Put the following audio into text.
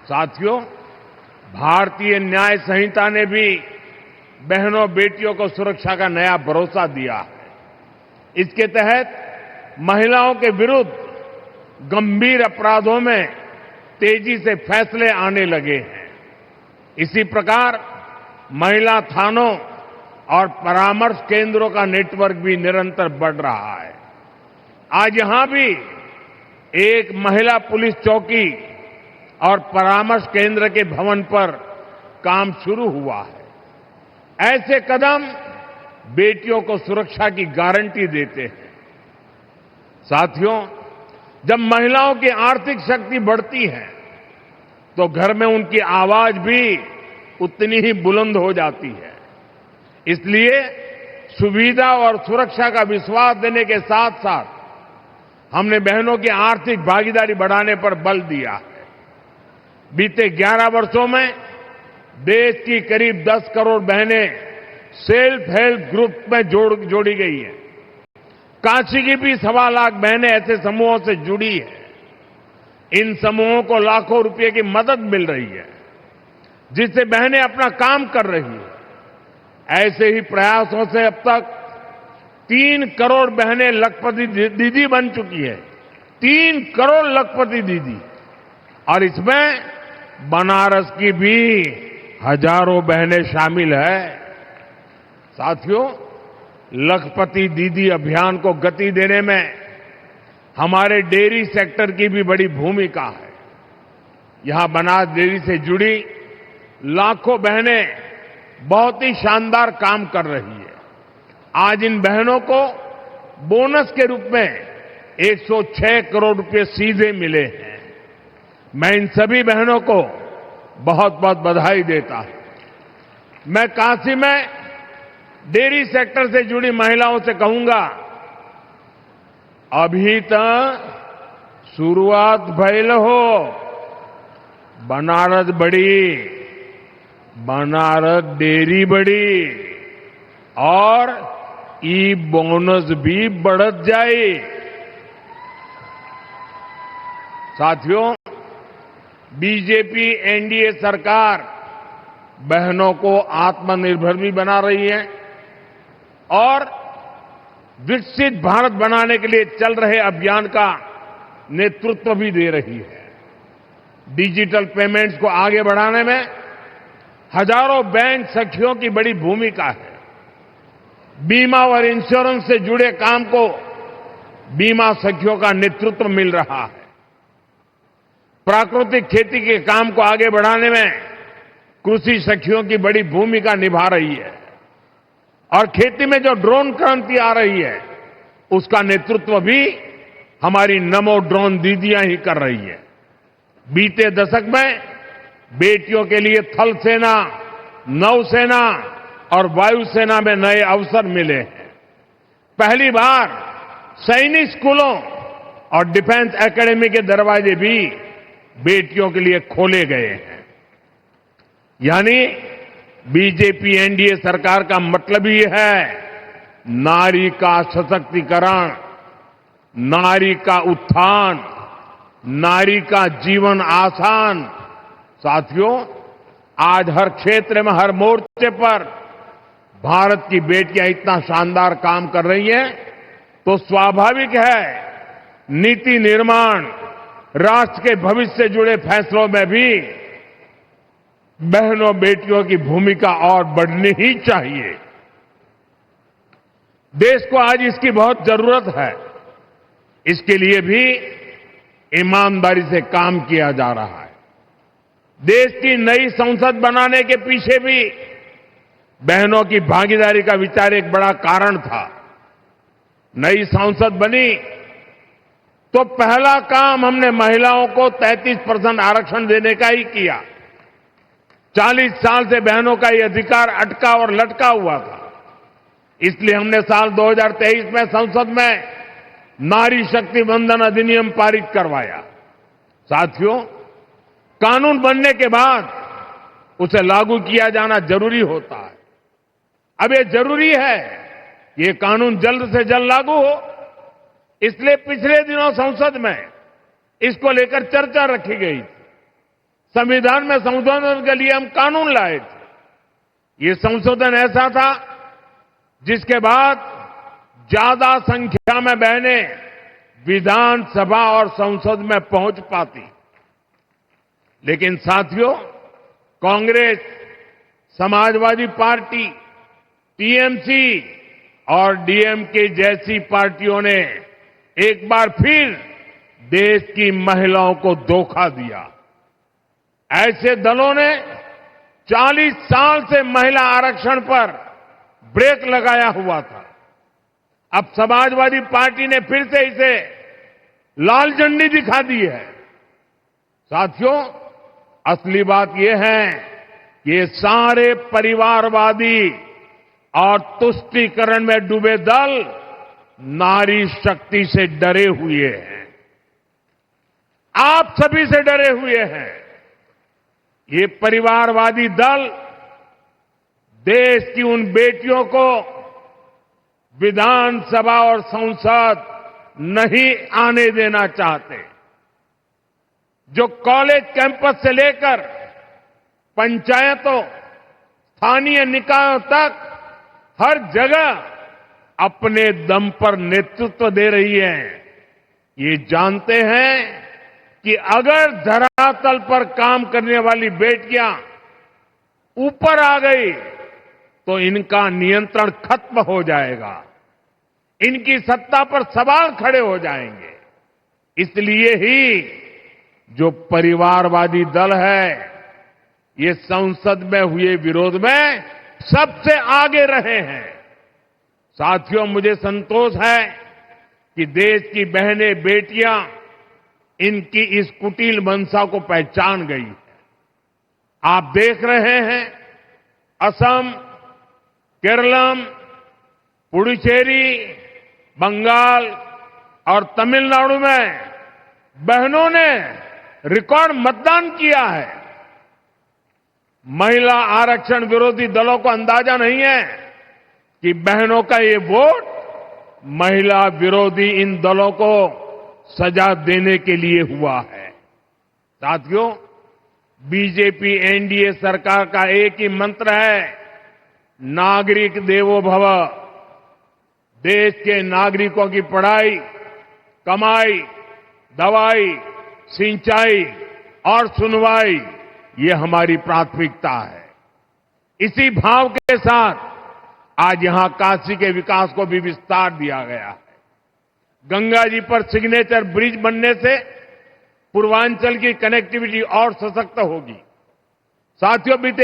साथियों, भारतीय न्याय संहिता ने भी बहनों बेटियों को सुरक्षा का नया भरोसा दिया है। इसके तहत महिलाओं के विरुद्ध गंभीर अपराधों में तेजी से फैसले आने लगे हैं। इसी प्रकार महिला थानों और परामर्श केंद्रों का नेटवर्क भी निरंतर बढ़ रहा है। आज यहां भी एक महिला पुलिस चौकी और परामर्श केंद्र के भवन पर काम शुरू हुआ है। ऐसे कदम बेटियों को सुरक्षा की गारंटी देते हैं। साथियों, जब महिलाओं की आर्थिक शक्ति बढ़ती है तो घर में उनकी आवाज भी उतनी ही बुलंद हो जाती है। इसलिए सुविधा और सुरक्षा का विश्वास देने के साथ साथ हमने बहनों की आर्थिक भागीदारी बढ़ाने पर बल दिया है। बीते 11 वर्षों में देश की करीब 10 करोड़ बहनें सेल्फ हेल्प ग्रुप में जोड़ी गई हैं। काशी की भी 1.25 लाख बहनें ऐसे समूहों से जुड़ी हैं। इन समूहों को लाखों रुपए की मदद मिल रही है, जिससे बहनें अपना काम कर रही हैं। ऐसे ही प्रयासों से अब तक 3 करोड़ बहनें लखपति दीदी बन चुकी है। 3 करोड़ लखपति दीदी, और इसमें बनारस की भी हजारों बहनें शामिल है। साथियों, लखपति दीदी अभियान को गति देने में हमारे डेयरी सेक्टर की भी बड़ी भूमिका है। यहां बनास डेयरी से जुड़ी लाखों बहनें बहुत ही शानदार काम कर रही है। आज इन बहनों को बोनस के रूप में 106 करोड़ रुपए सीधे मिले हैं। मैं इन सभी बहनों को बहुत बहुत बधाई देता हूं। मैं काशी में डेयरी सेक्टर से जुड़ी महिलाओं से कहूंगा, अभी तक शुरुआत भइल हो, बनारस बड़ी, बनारस डेयरी बड़ी और ई बोनस भी बढ़त जाए। साथियों, बीजेपी एनडीए सरकार बहनों को आत्मनिर्भर भी बना रही है और विकसित भारत बनाने के लिए चल रहे अभियान का नेतृत्व भी दे रही है। डिजिटल पेमेंट्स को आगे बढ़ाने में हजारों बैंक सखियों की बड़ी भूमिका है। बीमा और इंश्योरेंस से जुड़े काम को बीमा सखियों का नेतृत्व मिल रहा है। प्राकृतिक खेती के काम को आगे बढ़ाने में कृषि सखियों की बड़ी भूमिका निभा रही है और खेती में जो ड्रोन क्रांति आ रही है उसका नेतृत्व भी हमारी नमो ड्रोन दीदियां ही कर रही है। बीते दशक में बेटियों के लिए थल सेना, नौसेना और वायुसेना में नए अवसर मिले हैं। पहली बार सैनिक स्कूलों और डिफेंस एकेडमी के दरवाजे भी बेटियों के लिए खोले गए हैं। यानी बीजेपी एनडीए सरकार का मतलब ही है नारी का सशक्तिकरण, नारी का उत्थान, नारी का जीवन आसान। साथियों, आज हर क्षेत्र में, हर मोर्चे पर भारत की बेटियां इतना शानदार काम कर रही हैं तो स्वाभाविक है नीति निर्माण, राष्ट्र के भविष्य से जुड़े फैसलों में भी बहनों बेटियों की भूमिका और बढ़नी ही चाहिए। देश को आज इसकी बहुत जरूरत है। इसके लिए भी ईमानदारी से काम किया जा रहा है। देश की नई संसद बनाने के पीछे भी बहनों की भागीदारी का विचार एक बड़ा कारण था। नई संसद बनी तो पहला काम हमने महिलाओं को 33% आरक्षण देने का ही किया। 40 साल से बहनों का ये अधिकार अटका और लटका हुआ था। इसलिए हमने साल 2023 में संसद में नारी शक्ति वंदन अधिनियम पारित करवाया। साथियों, कानून बनने के बाद उसे लागू किया जाना जरूरी होता है। अब ये जरूरी है कि ये कानून जल्द से जल्द लागू हो। इसलिए पिछले दिनों संसद में इसको लेकर चर्चा रखी गई थी। संविधान में संशोधन के लिए हम कानून लाए थे। ये संशोधन ऐसा था जिसके बाद ज्यादा संख्या में बहनें विधानसभा और संसद में पहुंच पाती। लेकिन साथियों, कांग्रेस, समाजवादी पार्टी, टीएमसी और डीएमके जैसी पार्टियों ने एक बार फिर देश की महिलाओं को धोखा दिया। ऐसे दलों ने 40 साल से महिला आरक्षण पर ब्रेक लगाया हुआ था। अब समाजवादी पार्टी ने फिर से इसे लाल झंडी दिखा दी है। साथियों, असली बात यह है कि ये सारे परिवारवादी और तुष्टीकरण में डूबे दल नारी शक्ति से डरे हुए हैं। आप सभी से डरे हुए हैं। ये परिवारवादी दल देश की उन बेटियों को विधानसभा और संसद नहीं आने देना चाहते, जो कॉलेज कैंपस से लेकर पंचायतों, स्थानीय निकायों तक हर जगह अपने दम पर नेतृत्व दे रही है। ये जानते हैं कि अगर धरातल पर काम करने वाली बेटियां ऊपर आ गई तो इनका नियंत्रण खत्म हो जाएगा, इनकी सत्ता पर सवाल खड़े हो जाएंगे। इसलिए ही जो परिवारवादी दल है, ये संसद में हुए विरोध में सबसे आगे रहे हैं। साथियों, मुझे संतोष है कि देश की बहनें, बेटियां इनकी इस कुटिल मंशा को पहचान गई है। आप देख रहे हैं, असम, केरलम, पुडुचेरी, बंगाल और तमिलनाडु में बहनों ने रिकॉर्ड मतदान किया है। महिला आरक्षण विरोधी दलों को अंदाजा नहीं है कि बहनों का ये वोट महिला विरोधी इन दलों को सजा देने के लिए हुआ है। साथियों, बीजेपी एनडीए सरकार का एक ही मंत्र है, नागरिक देवो भव। देश के नागरिकों की पढ़ाई, कमाई, दवाई, सिंचाई और सुनवाई, ये हमारी प्राथमिकता है। इसी भाव के साथ आज यहां काशी के विकास को भी विस्तार दिया गया है। गंगा जी पर सिग्नेचर ब्रिज बनने से पूर्वांचल की कनेक्टिविटी और सशक्त होगी। साथियों, बीते